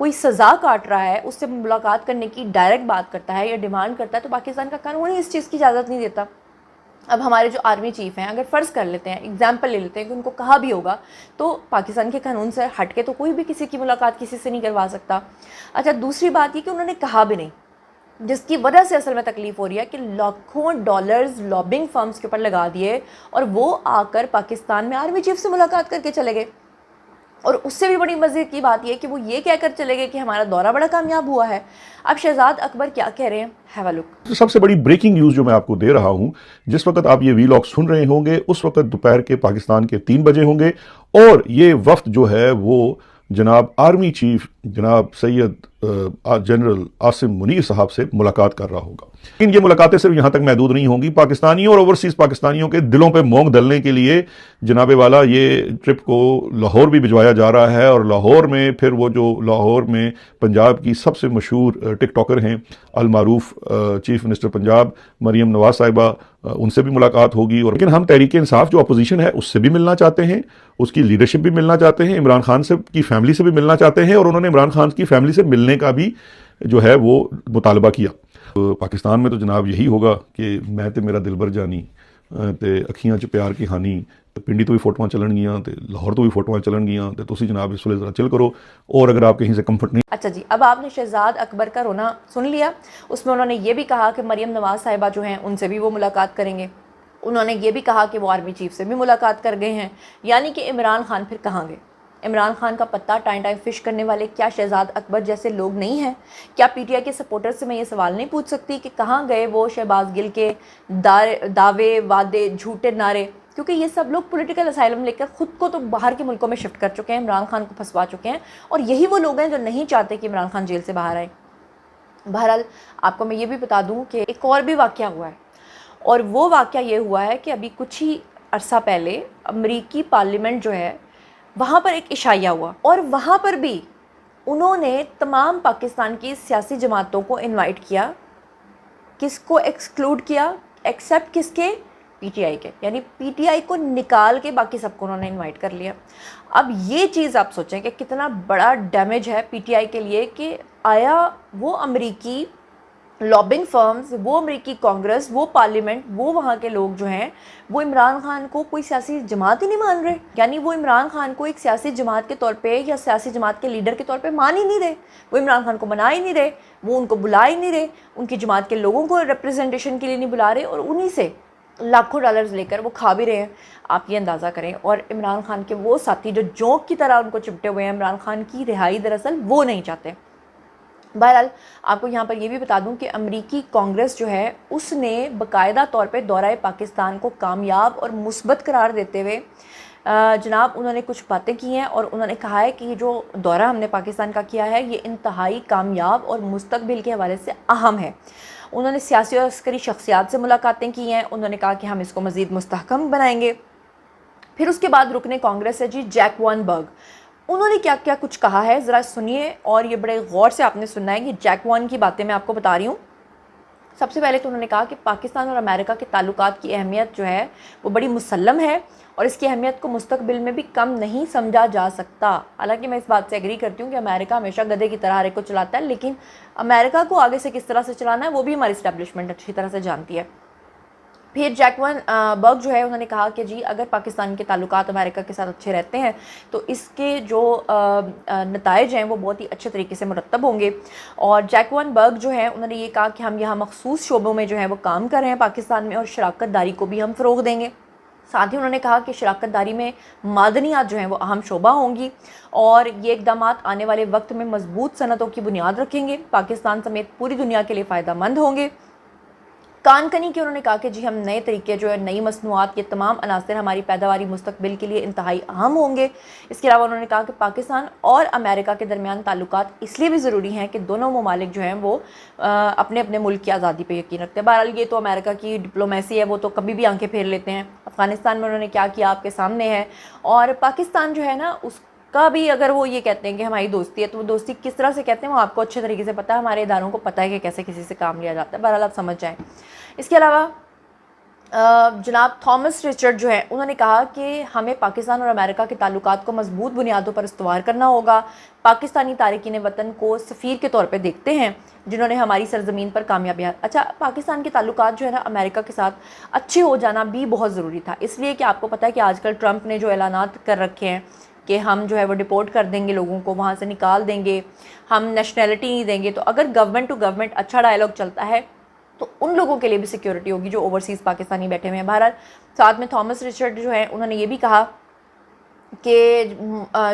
کوئی سزا کاٹ رہا ہے، اس سے ملاقات کرنے کی ڈائریکٹ بات کرتا ہے یا ڈیمانڈ کرتا ہے، تو پاکستان کا قانون ہی اس چیز کی اجازت نہیں دیتا۔ اب ہمارے جو آرمی چیف ہیں، اگر فرض کر لیتے ہیں، اگزامپل لے لیتے ہیں کہ ان کو کہا بھی ہوگا، تو پاکستان کے قانون سے ہٹ کے تو کوئی بھی کسی کی ملاقات کسی سے نہیں کروا سکتا۔ اچھا، دوسری بات یہ کہ انہوں نے کہا بھی نہیں، جس کی وجہ سے اصل میں تکلیف ہو رہی ہے کہ لاکھوں ڈالرز لابنگ فرمز کے اوپر لگا دیے اور وہ آ کر پاکستان میں آرمی چیف سے ملاقات کر کے چلے گئے، اور اس سے بھی بڑی مزے کی بات یہ کہ وہ یہ کہہ کر چلے گئے کہ ہمارا دورہ بڑا کامیاب ہوا ہے۔ اب شہزاد اکبر کیا کہہ رہے ہیں، ہیو اے لک۔ سب سے بڑی بریکنگ نیوز جو میں آپ کو دے رہا ہوں، جس وقت آپ یہ وی لاگ سن رہے ہوں گے اس وقت دوپہر کے پاکستان کے 3 بجے ہوں گے، اور یہ وفد جو ہے وہ جناب آرمی چیف جناب سید جنرل عاصم منیر صاحب سے ملاقات کر رہا ہوگا۔ لیکن یہ ملاقاتیں صرف یہاں تک محدود نہیں ہوں گی، پاکستانیوں اور اوورسیز پاکستانیوں کے دلوں پہ مونگ ڈلنے کے لیے جناب والا یہ ٹرپ کو لاہور بھی بھجوایا جا رہا ہے، اور لاہور میں پھر وہ جو لاہور میں پنجاب کی سب سے مشہور ٹک ٹاکر ہیں المعروف چیف منسٹر پنجاب مریم نواز صاحبہ، ان سے بھی ملاقات ہوگی۔ اور لیکن ہم تحریک انصاف جو اپوزیشن ہے اس سے بھی ملنا چاہتے ہیں، اس کی لیڈرشپ بھی ملنا چاہتے ہیں، عمران خان سے کی فیملی سے بھی ملنا چاہتے ہیں، اور انہوں نے عمران خان کی فیملی سے ملنے کا بھی جو ہے وہ مطالبہ کیا۔ پاکستان میں تو جناب یہی ہوگا کہ میں تے میرا دلبر جانی تے اکھیاں چ پیار کی ہانی، پنڈی تو بھی فوٹوਆਂ چلن گیاں تے لاہور تو بھی فوٹوਆਂ چلن گیاں، تے تسی جناب اس ویلے ذرا چل کرو، اور اگر آپ کہیں سے کمفرٹ نہیں۔ اچھا جی، اب آپ نے شہزاد اکبر کا رونا سن لیا۔ اس میں انہوں نے یہ بھی کہا کہ مریم نواز صاحبہ جو ہیں ان سے بھی وہ ملاقات کریں گے، انہوں نے یہ بھی کہا کہ وہ آرمی چیف سے بھی ملاقات کر گئے ہیں، یعنی کہ عمران خان پھر کہاں گئے؟ عمران خان کا پتہ ٹائم فش کرنے والے کیا شہزاد اکبر جیسے لوگ نہیں ہیں؟ کیا پی ٹی آئی کے سپورٹر سے میں یہ سوال نہیں پوچھ سکتی کہ کہاں گئے وہ شہباز گل کے دعوے وعدے جھوٹے نعرے؟ کیونکہ یہ سب لوگ پولیٹیکل اسائلم لے کر خود کو تو باہر کے ملکوں میں شفٹ کر چکے ہیں، عمران خان کو پھنسوا چکے ہیں، اور یہی وہ لوگ ہیں جو نہیں چاہتے کہ عمران خان جیل سے باہر آئے۔ بہرحال آپ کو میں یہ بھی بتا دوں کہ ایک اور بھی واقعہ ہوا ہے، اور وہ واقعہ یہ ہوا ہے کہ ابھی کچھ ہی عرصہ پہلے امریکی پارلیمنٹ جو ہے وہاں پر ایک عشائیہ ہوا، اور وہاں پر بھی انہوں نے تمام پاکستان کی سیاسی جماعتوں کو انوائٹ کیا۔ کس کو ایکسکلوڈ کیا؟ ایکسیپٹ کس کے؟ پی ٹی آئی کے، یعنی پی ٹی آئی کو نکال کے باقی سب کو انہوں نے انوائٹ کر لیا۔ اب یہ چیز آپ سوچیں کہ کتنا بڑا ڈیمیج ہے پی ٹی آئی کے لیے کہ آیا وہ امریکی لابنگ فرمز، وہ امریکی کانگریس، وہ پارلیمنٹ، وہ وہاں کے لوگ جو ہیں وہ عمران خان کو کوئی سیاسی جماعت ہی نہیں مان رہے، یعنی وہ عمران خان کو ایک سیاسی جماعت کے طور پہ یا سیاسی جماعت کے لیڈر کے طور پہ مان ہی نہیں رہے، وہ عمران خان کو منا ہی نہیں رہے، وہ ان کو بلا ہی نہیں رہے، ان کی جماعت کے لوگوں کو ریپریزنٹیشن کے لیے نہیں بلا رہے، اور انہی سے لاکھوں ڈالرز لے کر وہ کھا بھی رہے ہیں۔ آپ یہ اندازہ کریں، اور عمران خان کے وہ ساتھی جو جونک کی طرح ان کو چپٹے ہوئے ہیں، عمران خان کی رہائی دراصل وہ نہیں چاہتے۔ بہرحال آپ کو یہاں پر یہ بھی بتا دوں کہ امریکی کانگریس جو ہے اس نے باقاعدہ طور پہ دورہ پاکستان کو کامیاب اور مثبت قرار دیتے ہوئے جناب انہوں نے کچھ باتیں کی ہیں، اور انہوں نے کہا ہے کہ یہ جو دورہ ہم نے پاکستان کا کیا ہے یہ انتہائی کامیاب اور مستقبل کے حوالے سے اہم ہے۔ انہوں نے سیاسی اور عسکری شخصیات سے ملاقاتیں کی ہیں، انہوں نے کہا کہ ہم اس کو مزید مستحکم بنائیں گے۔ پھر اس کے بعد رکن کانگریس ہے جی جیک وان برگ، انہوں نے کیا کیا کچھ کہا ہے ذرا سنیے، اور یہ بڑے غور سے آپ نے سننا ہے۔ یہ جیک وان کی باتیں میں آپ کو بتا رہی ہوں۔ سب سے پہلے تو انہوں نے کہا کہ پاکستان اور امریکہ کے تعلقات کی اہمیت جو ہے وہ بڑی مسلم ہے، اور اس کی اہمیت کو مستقبل میں بھی کم نہیں سمجھا جا سکتا۔ حالانکہ میں اس بات سے ایگری کرتی ہوں کہ امریکہ ہمیشہ گدھے کی طرح ہر ایک کو چلاتا ہے، لیکن امریکہ کو آگے سے کس طرح سے چلانا ہے وہ بھی ہماری اسٹیبلشمنٹ اچھی طرح سے جانتی ہے۔ پھر جیک وان برگ جو ہے انہوں نے کہا کہ جی اگر پاکستان کے تعلقات امریکہ کے ساتھ اچھے رہتے ہیں تو اس کے جو نتائج ہیں وہ بہت ہی اچھے طریقے سے مرتب ہوں گے۔ اور جیک وان برگ جو ہے انہوں نے یہ کہا کہ ہم یہاں مخصوص شعبوں میں جو ہے وہ کام کر رہے ہیں پاکستان میں، اور شراکت داری کو بھی ہم فروغ دیں گے۔ ساتھ ہی انہوں نے کہا کہ شراکت داری میں معدنیات جو ہیں وہ اہم شعبہ ہوں گی، اور یہ اقدامات آنے والے وقت میں مضبوط صنعتوں کی بنیاد رکھیں گے، پاکستان سمیت پوری دنیا کے لیے فائدہ مند ہوں گے۔ کان کنی کے انہوں نے کہا کہ جی ہم نئے طریقے جو ہے نئی مصنوعات، یہ تمام عناصر ہماری پیداواری مستقبل کے لیے انتہائی اہم ہوں گے۔ اس کے علاوہ انہوں نے کہا کہ پاکستان اور امریکہ کے درمیان تعلقات اس لیے بھی ضروری ہیں کہ دونوں ممالک جو ہیں وہ اپنے اپنے ملک کی آزادی پہ یقین رکھتے ہیں۔ بہرحال یہ تو امریکہ کی ڈپلومیسی ہے، وہ تو کبھی بھی آنکھیں پھیر لیتے ہیں۔ افغانستان میں انہوں نے کیا کیا آپ کے سامنے ہے، اور پاکستان جو ہے نا اس کا بھی اگر وہ یہ کہتے ہیں کہ ہماری دوستی ہے تو وہ دوستی کس طرح سے کہتے ہیں وہ آپ کو اچھے طریقے سے پتہ ہے، ہمارے اداروں کو پتہ ہے کہ کیسے کسی سے کام لیا جاتا ہے۔ بہرحال آپ سمجھ جائیں۔ اس کے علاوہ جناب تھامس رچرڈ جو ہیں انہوں نے کہا کہ ہمیں پاکستان اور امریکہ کے تعلقات کو مضبوط بنیادوں پر استوار کرنا ہوگا. پاکستانی تارکین وطن کو سفیر کے طور پہ دیکھتے ہیں جنہوں نے ہماری سرزمین پر کامیابیاں. اچھا, پاکستان کے تعلقات جو ہے نا امریکہ کے ساتھ اچھے ہو جانا بھی بہت ضروری تھا, اس لیے کہ آپ کو پتہ ہے کہ آج کل ٹرمپ نے جو اعلانات کر رکھے ہیں کہ ہم جو ہے وہ ڈپورٹ کر دیں گے, لوگوں کو وہاں سے نکال دیں گے, ہم نیشنلٹی نہیں دیں گے. تو اگر گورنمنٹ ٹو گورنمنٹ اچھا ڈائلاگ چلتا ہے تو ان لوگوں کے لیے بھی سیکیورٹی ہوگی جو اوورسیز پاکستانی بیٹھے ہوئے ہیں. بہرحال ساتھ میں تھامس رچرڈ جو ہیں انہوں نے یہ بھی کہا کہ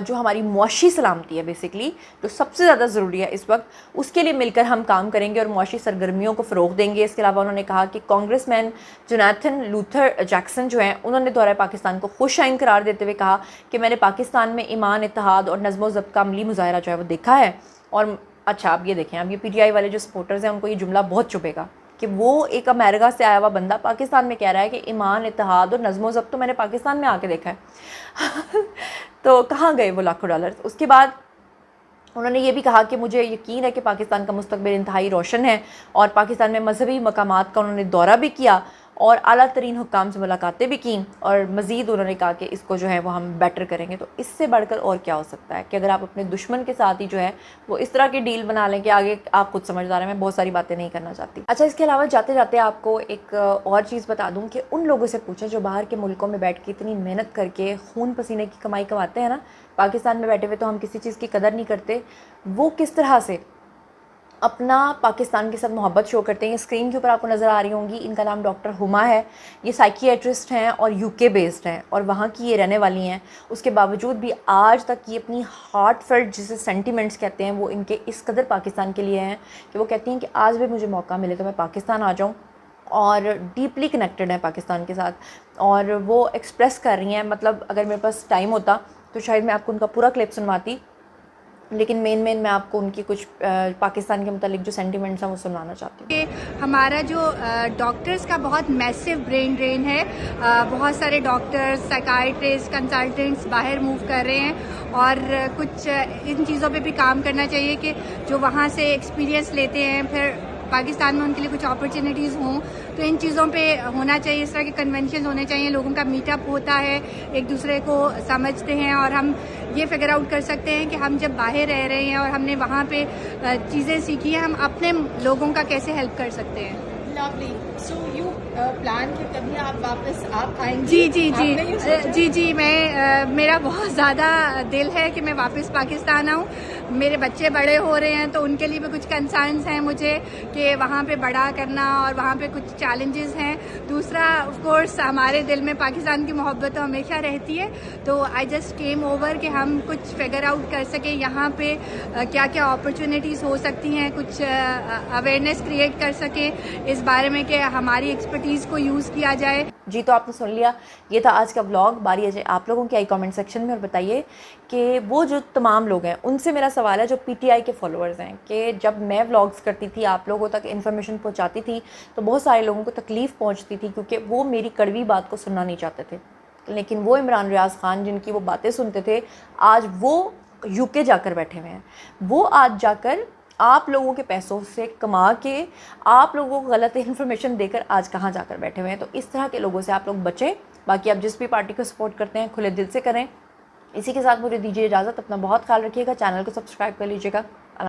جو ہماری معاشی سلامتی ہے بیسکلی جو سب سے زیادہ ضروری ہے اس وقت, اس کے لیے مل کر ہم کام کریں گے اور معاشی سرگرمیوں کو فروغ دیں گے. اس کے علاوہ انہوں نے کہا کہ کانگریس مین جونیتھن لوتھر جیکسن جو ہیں انہوں نے دورہ پاکستان کو خوش آئند قرار دیتے ہوئے کہا کہ میں نے پاکستان میں ایمان, اتحاد اور نظم و ضبط کا عملی مظاہرہ جو ہے وہ دیکھا ہے. اور اچھا اب یہ دیکھیں, اب یہ پی ٹی آئی والے جو سپورٹرز ہیں ان کو یہ جملہ بہت چبھے گا کہ وہ ایک امریکہ سے آیا ہوا بندہ پاکستان میں کہہ رہا ہے کہ ایمان, اتحاد اور نظم و ضبط تو میں نے پاکستان میں آ کے دیکھا ہے. تو کہاں گئے وہ لاکھوں ڈالرز. اس کے بعد انہوں نے یہ بھی کہا کہ مجھے یقین ہے کہ پاکستان کا مستقبل انتہائی روشن ہے, اور پاکستان میں مذہبی مقامات کا انہوں نے دورہ بھی کیا اور اعلیٰ ترین حکام سے ملاقاتیں بھی کیں, اور مزید انہوں نے کہا کہ اس کو جو ہے وہ ہم بیٹر کریں گے. تو اس سے بڑھ کر اور کیا ہو سکتا ہے کہ اگر آپ اپنے دشمن کے ساتھ ہی جو ہے وہ اس طرح کی ڈیل بنا لیں کہ آگے آپ خود سمجھدار ہیں. میں بہت ساری باتیں نہیں کرنا چاہتی. اچھا, اس کے علاوہ جاتے جاتے آپ کو ایک اور چیز بتا دوں کہ ان لوگوں سے پوچھیں جو باہر کے ملکوں میں بیٹھ کے اتنی محنت کر کے خون پسینے کی کمائی کماتے ہیں نا, پاکستان میں بیٹھے ہوئے تو ہم کسی چیز کی قدر نہیں کرتے, وہ کس طرح سے اپنا پاکستان کے ساتھ محبت شو کرتے ہیں. اسکرین کے اوپر آپ کو نظر آ رہی ہوں گی, ان کا نام ڈاکٹر ہما ہے. یہ سائکیٹرسٹ ہیں اور یو کے بیسڈ ہیں اور وہاں کی یہ رہنے والی ہیں. اس کے باوجود بھی آج تک یہ اپنی ہارٹ فیلٹ جسے سینٹیمنٹس کہتے ہیں وہ ان کے اس قدر پاکستان کے لیے ہیں کہ وہ کہتی ہیں کہ آج بھی مجھے موقع ملے تو میں پاکستان آ جاؤں, اور ڈیپلی کنیکٹڈ ہیں پاکستان کے ساتھ. اور وہ ایکسپریس کر رہی ہیں, مطلب اگر میرے پاس ٹائم ہوتا تو شاید میں آپ کو ان کا پورا کلپ سنواتی, لیکن مین میں آپ کو ان کی کچھ پاکستان کے متعلق جو سینٹیمنٹس ہیں وہ سنانا چاہتی ہوں. کہ ہمارا جو ڈاکٹرز کا بہت میسو برین ڈرین ہے, بہت سارے ڈاکٹرز, سائیکائٹرسٹ, کنسلٹنٹس باہر موو کر رہے ہیں, اور کچھ ان چیزوں پہ بھی کام کرنا چاہیے کہ جو وہاں سے ایکسپیرینس لیتے ہیں پھر پاکستان میں ان کے لیے کچھ اپرچونیٹیز ہوں, تو ان چیزوں پہ ہونا چاہیے. اس طرح کے کنونشنز ہونے چاہیے, لوگوں کا میٹ اپ ہوتا ہے, ایک دوسرے کو سمجھتے ہیں, اور ہم یہ فگر آؤٹ کر سکتے ہیں کہ ہم جب باہر رہ رہے ہیں اور ہم نے وہاں پہ چیزیں سیکھی ہیں, ہم اپنے لوگوں کا کیسے ہیلپ کر سکتے ہیں. لولی. سو یو پلان کہ کبھی آپ واپس آپ آئیں گے؟ جی میں میرا بہت زیادہ دل ہے کہ میں واپس پاکستان آؤں. میرے بچے بڑے ہو رہے ہیں تو ان کے لیے بھی کچھ کنسرنس ہیں مجھے کہ وہاں پہ بڑا کرنا, اور وہاں پہ کچھ چیلنجز ہیں. دوسرا آف کورس ہمارے دل میں پاکستان کی محبت تو ہمیشہ رہتی ہے, تو آئی جسٹ کیم اوور کہ ہم کچھ فگر آؤٹ کر سکیں یہاں پہ کیا کیا اپرچونیٹیز ہو سکتی ہیں, کچھ اویئرنیس کریٹ کر سکیں اس بارے میں کہ ہماری ایکسپرٹیز کو یوز کیا جائے. جی تو آپ نے سن لیا, یہ تھا آج کا ولاگ. باری ہے آپ لوگوں کی آئی کامنٹ سیکشن میں, اور بتائیے کہ وہ جو تمام لوگ ہیں ان سے میرا سوال ہے جو پی ٹی آئی کے فالوورز ہیں, کہ جب میں ولاگز کرتی تھی آپ لوگوں تک انفارمیشن پہنچاتی تھی تو بہت سارے لوگوں کو تکلیف پہنچتی تھی کیونکہ وہ میری کڑوی بات کو سننا نہیں چاہتے تھے. لیکن وہ عمران ریاض خان جن کی وہ باتیں سنتے تھے آج وہ یو کے جا کر بیٹھے ہوئے ہیں. وہ آج جا کر آپ لوگوں کے پیسوں سے کما کے آپ لوگوں کو غلط انفارمیشن دے کر آج کہاں جا کر بیٹھے ہوئے ہیں. تو اس طرح کے لوگوں سے آپ لوگ بچیں. باقی آپ جس بھی پارٹی کو سپورٹ کرتے ہیں کھلے دل سے کریں. اسی کے ساتھ مجھے دیجیے اجازت, اپنا بہت خیال رکھیے گا, چینل کو سبسکرائب کر لیجیے گا.